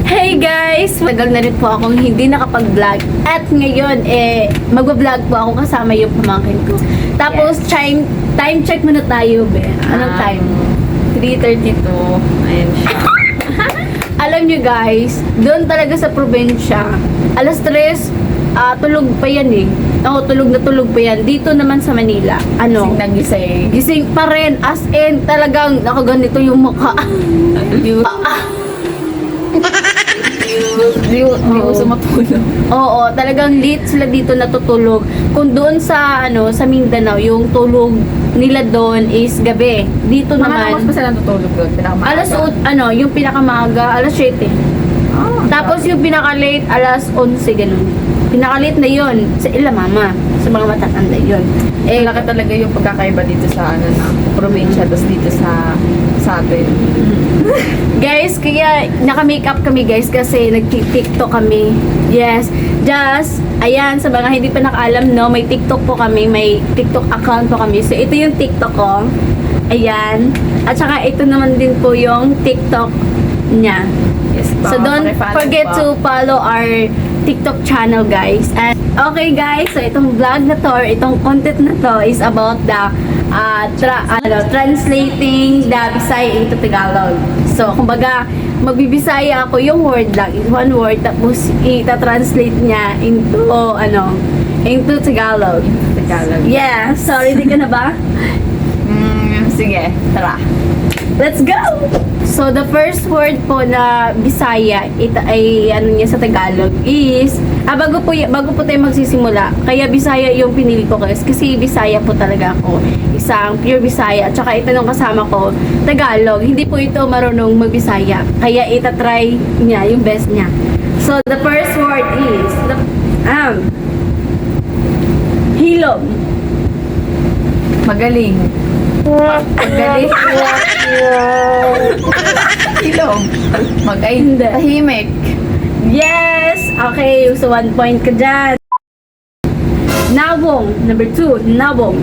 Hey guys! Tagal na rin po akong hindi nakapag-vlog. At ngayon, mag-vlog po ako kasama yung pamangkin ko. Tapos, time check muna tayo, be. Anong time? 3:32. Ayan siya. Alam nyo guys, doon talaga sa probinsya, alas 3, tulog pa yan eh. Oo, tulog na tulog pa yan. Dito naman sa Manila, Gising na gising. gising pa rin. As in, talagang nakaganito yung mukha. Di uso matulog. Oo, talagang late sila dito natutulog. Kung doon sa sa Mindanao, yung tulog nila doon is gabi. Dito Mga naman pa sila natutulog doon? Pinakamaaga? yung pinakamaaga, alas 7. Tapos yung pinaka-late, alas 11 ganun. Pinaka-late na yon sa mama, sa mga matatanda yon. Malaki talaga yung pagkakaiba dito sa probinsya, tapos dito sa atin. Guys, kaya naka-makeup kami guys kasi nag-TikTok kami. Yes, just, ayan, sa mga hindi pa nakaalam, no, may TikTok po kami, may TikTok account po kami. So, ito yung TikTok ko. Ayan. At saka, ito naman din po yung TikTok niya. Yes, So, don't forget to follow our TikTok channel, guys. And, okay, guys, so itong vlog na to, or itong content na to is about the translating the Bisaya into Tagalog. So, kumbaga, magbibisaya ako yung word lang, one word, tapos ita-translate niya into Tagalog. Tagalog. Yeah, so ready ka na ba? Sige, tara. Let's go! So, the first word po na Bisaya, ito ay niya sa Tagalog is, bago po tayo magsisimula, kaya Bisaya yung pinili ko guys, kasi Bisaya po talaga ako. Isang pure Bisaya, at saka ito nung kasama ko, Tagalog. Hindi po ito marunong mag-Bisaya, kaya itatry niya yung best niya. So, the first word is, hilom. Magaling. Magaling. Ilong. Hindi. Tahimik. Yes! Okay, so 1 point ka dyan. Nawong. Number 2, nawong.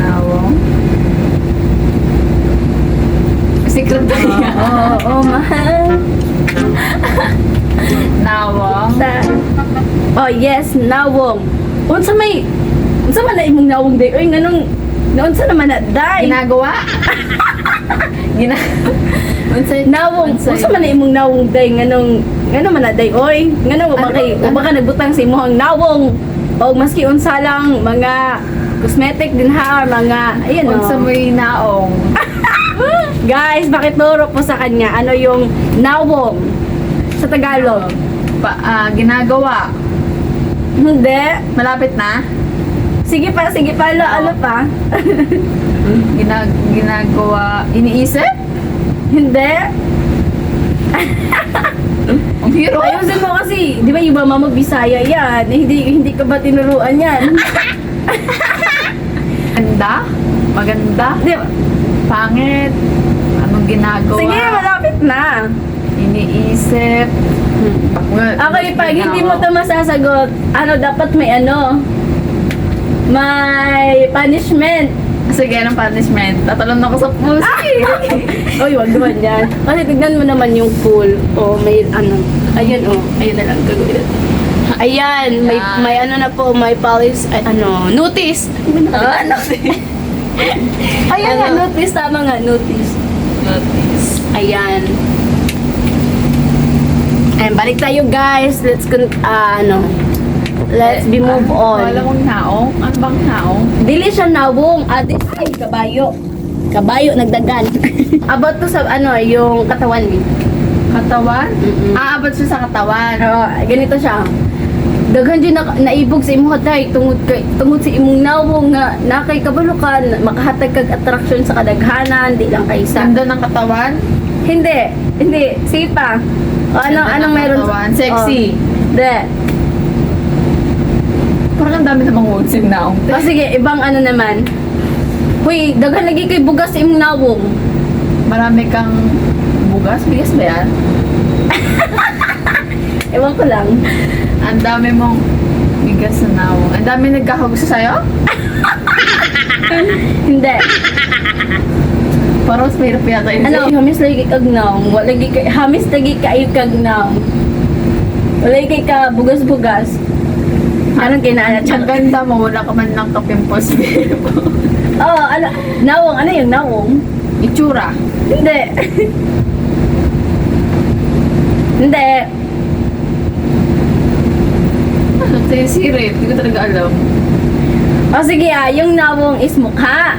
Nawong. Sekretary. Oo, mahal. Nawong. Oh, yes, nawong. Unsa man na imong nawong day? Oy, nganong unsa naman na day? Ginagawa? Nawong. Unsa man na imong nawong day? Nganong man na day? Oy, nganong baka nagbutang sa imong nawong. O maski unsa lang mga cosmetic din ha, mga ayan o. Unsa mo'y naong. Guys, pakituro po sa kanya ano yung nawong sa Tagalog. Ginagawa. Hindi. Malapit na? Sige pa, ano pa? Ginagawa. Iniisip? Hindi. Ang hiro. Ayusin mo kasi, di ba yung mama Bisaya yan? Hindi ka ba tinuruan yan? Maganda? Maganda? Di ba? Pangit? Anong ginagawa? Sige, malapit na. Iniisip? Okay, pag hindi mo ito masasagot, dapat may punishment. Sige, anong punishment? Tatalon ako sa pusi. Uy, wag naman yan. Kasi tignan mo naman yung pool. O, may ayan ayun na lang gagawin natin. Ayan, may na po, may police, notice. Ayan nga, notice, tama nga, notice. Notice. Ayan. Ayan, balik tayo guys. Let's be move on. Wala kong naong. Ano bang naong? Dili siya nawong. Ay, kabayo. Kabayo, nagdagan. About to sa, yung katawan eh. Katawan? Mm-mm. Abot siya sa katawan. Ganito siya. Daghan din naibog sa imong hatay tungod sa imong nawong nga nakay kabalo ka makahatag kag attraction sa kadaghanan di lang kaysa. Ganda ng katawan? Hindi, sipa. Anong ng meron katawan? Sexy? Hindi. Parang ang dami namang words yung naong. Sige, ibang naman. Huy, daghan lagi kay bugas sa imong nawong. Marami kang bugas? Bigas ba yan? Ewan ko lang. Ang dami mong bigas na nawong. Ang dami nagkakagusto sa'yo? Hindi. Parang mas mahirap yata yun. Ano, hamis lagi kag naong, hamis lagi kayo kag naong. Wala kay ka bugas-bugas. Anong kinaalat Ang ganda mo, wala ka man lang kapimpos. Oo, ano, naong, ano yung naong? Itsura. Hindi. Hindi. Ano, tayo sirit. Hindi ko talaga alam. O sige yung nawong is mukha.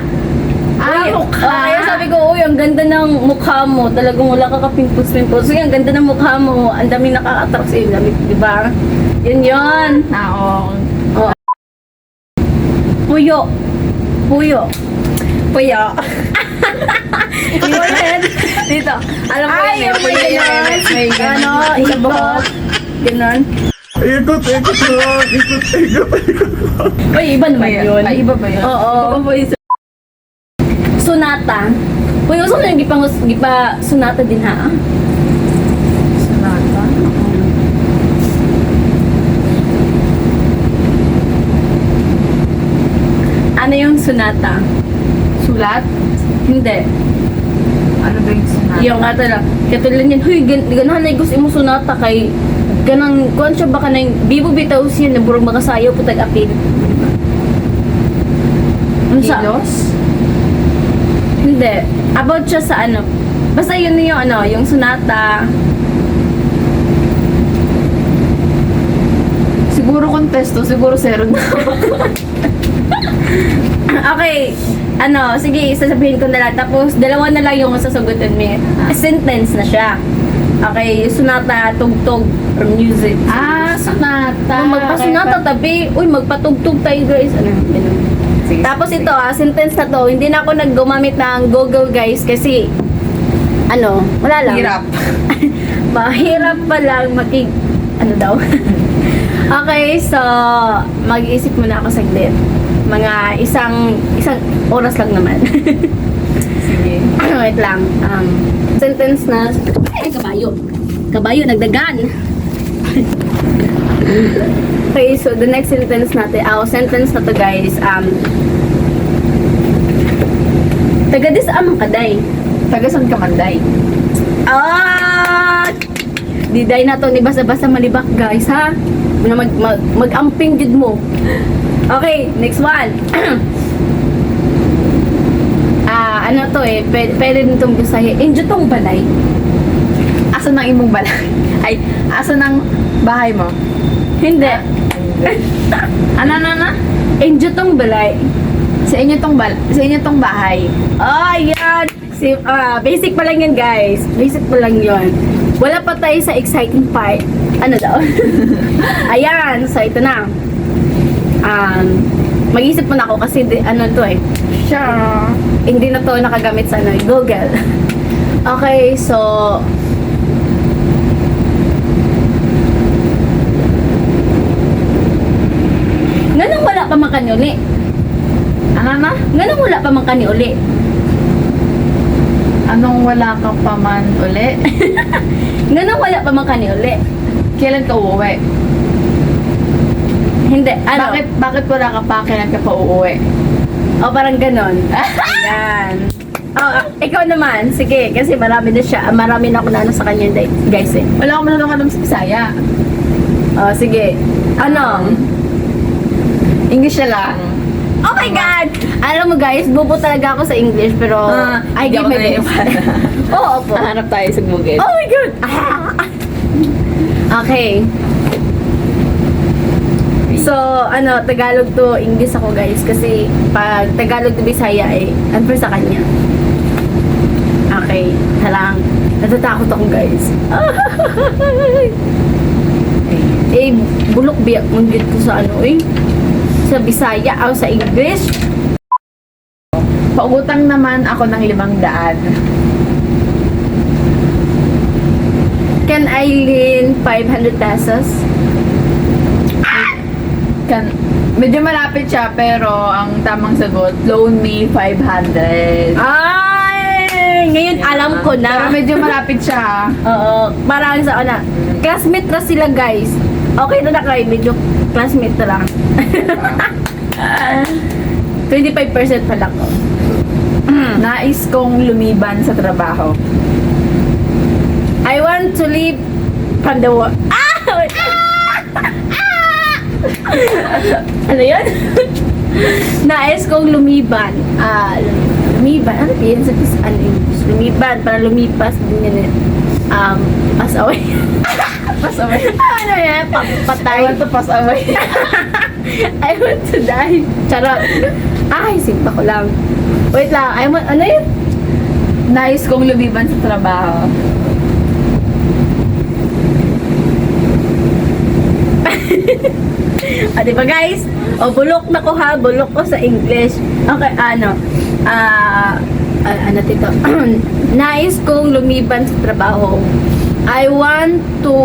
Uy, Mukha. Kaya sabi ko, uy, ang ganda ng mukha mo. Talagang wala ka kapimpos-pimpos. Uy, ang ganda ng mukha mo. Ang dami nakaka-attract sa iyo. Di ba? Yun yun. Naong. Puyo. Puyo. Puyo. Puyo. Dito. Alam mo Ay, yun, yung puyo may yun. ganon. May ganon. Ano, Sa ikot. buhok. Ganon. Ikot lang. Ikot. Uy, iba naman yun. Ay, iba ba yun? Oo. Iba ba yun? Sunata. Uy, gusto mo yung gipa sunata din ha? Sonata? Ano yung sunata? Sulat? Hindi. Ano ba yung sonata? Yung nga talaga. Katulad yan, huy, ganahan na gusto mo sunata kay ganang, kuwan siya baka na yung bibo bitaw siya na burong makasayaw po tag-apil. Ano sa? Kilos? Hindi. About siya sa ano. Basta yun yung ano, yung sunata. Siguro contesto, siguro zero na. Okay. Ano, sige, sasabihin ko na lang. Tapos, dalawa na lang yung sasagutin mo. Sentence na siya. Okay, yung sunata, tugtog, or music. Sonata. Kung magpasunata tabi, uy, magpatugtog tayo guys. Ano, ganun. Sige, Tapos sige. ito sentence na to, hindi na ako naggumamit ng Google guys kasi ano, wala lang. Hirap. Mahirap pa lang ano daw. Okay, so mag-iisip muna ako saglit. Mga isang oras lang naman. Sige. Wait lang. Sentence na ay kabayo. Kabayo nagdagan. Okay, so the next sentence natin, sentence na to guys, taga-dis amang kaday. Taga saan ka manday? Diday na to ni basa-basa malibak guys, ha? Na mag-amping jud mo. Okay, next one. Ano to pwede nitong Bisaya. Injo tong balay. Asa ng imong balay? Ay, asa ng bahay mo? Hindi. Ano? Injo tong balay. Sa inyo tong bahay. Yan. Basic pa lang yan, guys. Basic pa lang yon. Wala pa tayo sa exciting part. Ano daw? Ayan. So, ito na. Mag-isip mo na ako kasi ano to Sure. hindi na to nakagamit sa Google. Okay, so nganong wala pa man kani uli? Ano na? Nganong wala pa man kani uli? Anong wala ka pa man uli? Nganong wala pa man kani uli? Kailan ka uuwi? Hindi, ano? Bakit wala ka pa? Kailan ka pa uuwi? O parang ganon. Ayan. Ikaw naman. Sige, kasi marami na siya. Marami na ako na sa kanya, guys eh. Wala akong masyadong alam sa Bisaya. Sige. Ano? English na lang. Oh my God! Alam mo guys, bobo talaga ako sa English, pero I give my best. Oo po. Hanap tayo sa Google. Oh my God! Okay. So, Tagalog to English ako guys, kasi pag Tagalog to Bisaya unfair sa kanya. Okay, halang. Natatakot ako guys. Bulok biyak mong dito sa sa Bisaya o sa English. Pautang naman ako ng 500. Can I lend 500 pesos? Medyo malapit siya, pero ang tamang sagot, loan me 500. Ay! Ngayon alam ko Pero na. medyo malapit siya. Oo. Parang sa classmate na sila guys. Okay na kayo. Medyo classmate na lang. 25% pa lang ko. Nais kong lumiban sa trabaho. I want to leave from the world. Wait. Ano yun? Nais kong lumiban. Lumiban. Ano yun sa ano English? Lumiban. Para lumipas. Din yun. Pass away. Pass away. Ano yan? Patay. I want to pass away. I want to die. Charot. Ay, simpa ko lang. Wait lang. Ano yun? Nais kong lumiban sa trabaho. Di ba guys? Bulok na ko ha. Bulok ko sa English. Okay, ano tito? Nais kong lumiban sa trabaho. I want to...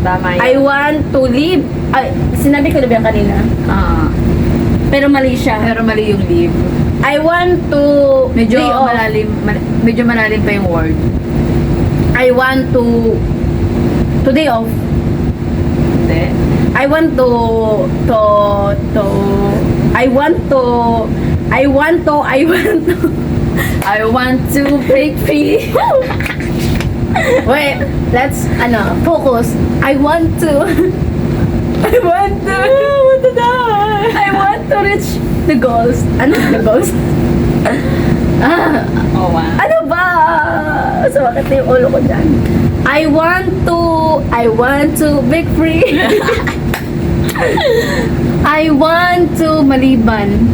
Tama yun. I want to leave. Ay, sinabi ko na ba yan kanina? Pero mali siya. Pero mali yung leave. I want to... Medyo day off. medyo malalim pa yung word. I want to day off. Hindi. I want to I want to break free. Wait, let's focus. I want to die. I want to reach the goals. Ano the goals? Oh, wow. Ano ba? Sumakit na yung ulo ko dyan. I want to break free. I want to maliban.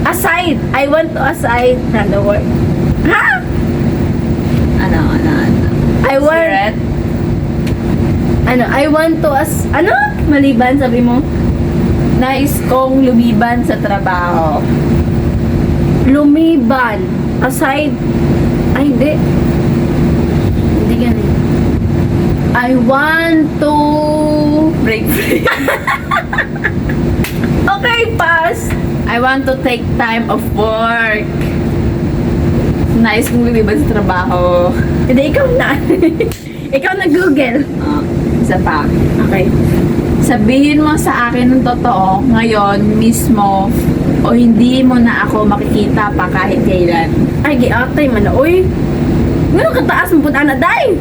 I want to aside from the work. Ha? Ano? I want... Cigarette? I want to maliban, sabi mo? Nais kong lumiban sa trabaho. Lumiban. Aside. Ay, hindi. Hindi ganun. I want to... Break free. Okay, pass. I want to take time off work. Nais kong lumiban sa trabaho. Hindi, ikaw na. Ikaw na Google. Isa pa. Okay. Sabihin mo sa akin ng totoo ngayon mismo o hindi mo na ako makikita pa kahit kailan. Ay, giatay man na. Uy, gano'ng kataas mo punta na, day?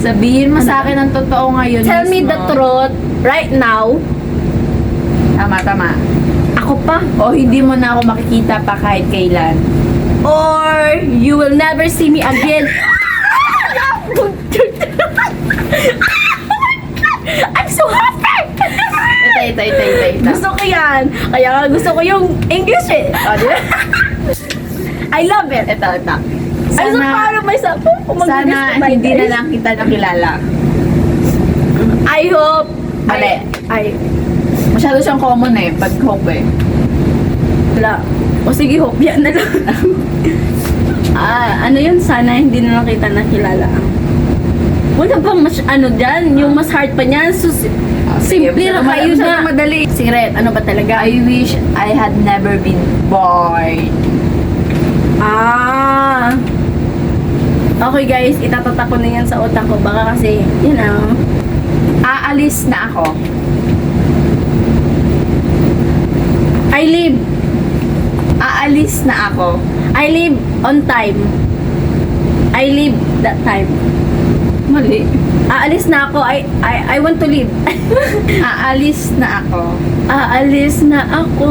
Sabihin mo sa akin ng totoo ngayon Tell me mismo. the truth right now. Tama. Ako pa. O hindi mo na ako makikita pa kahit kailan. Or you will never see me again. I'm so happy! Ito. Gusto ko yan. Kaya nga gusto ko yung English eh. O, di ba? I love it. Ito. I'm so proud of myself. Sana hindi na lang kita nakilala. I hope. Mali. Masyado siyang common eh, pag hope eh. Wala. O sige, hope yan na lang. Ano yun? Sana hindi na lang kita nakilala. Wala bang dyan? Yung mas hard pa niyan? So, simple lang kayo na. Madali. Secret, ano ba talaga? I wish I had never been born. Okay guys, itatatak ko na yan sa utak ko. Baka kasi, Aalis na ako. I live. Aalis na ako. I live on time. I live that time. Mali. Aalis na ako. I want to live. Aalis na ako. Aalis na ako.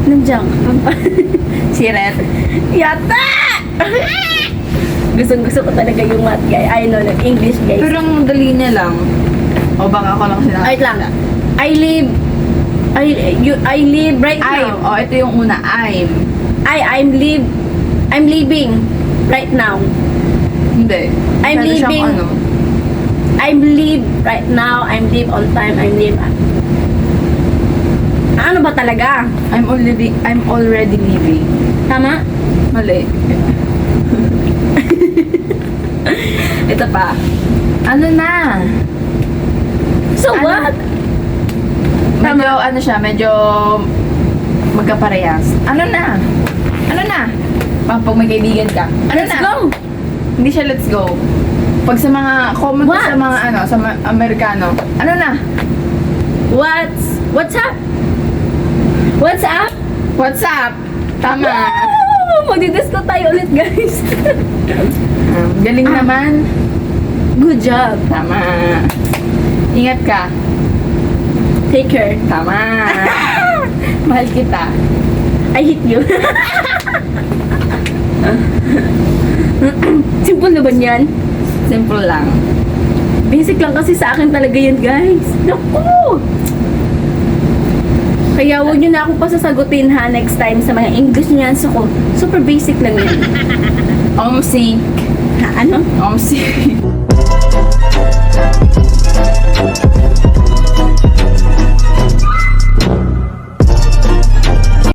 Nandiyan ka pa. Si Red. Yata! Gusto ko talaga yung math guy. I know, English guys. Pero ang dali niya lang. O baka ako lang sinabi. Wait lang. I live right now. O, ito yung una. I'm leaving right now. Hindi. I'm Masyado siyang leaving. I'm leave right now. I'm leave on time. I'm leave. Ano ba talaga? I'm already leaving. Tama? Mali. Ito pa. Ano na? So what? Medyo magkaparehas. Ano na? Pag may kaibigan ka. Let's go. Hindi siya let's go. Pag sa mga common What? sa mga sa Amerikano. Ano na? What's up? What's up? What's up? Tama. Magdi-disco tayo ulit, guys. Galing naman. Good job. Tama. Ingat ka. Take care. Tama. Mahal kita. I hate you. Simple na ba yan? Simple lang. Basic lang kasi sa akin talaga yun, guys. Naku! Kaya huwag nyo na ako pasasagutin ha next time sa mga English niyan. So, super basic lang yun. Omsink. Ha, ano? Omsink.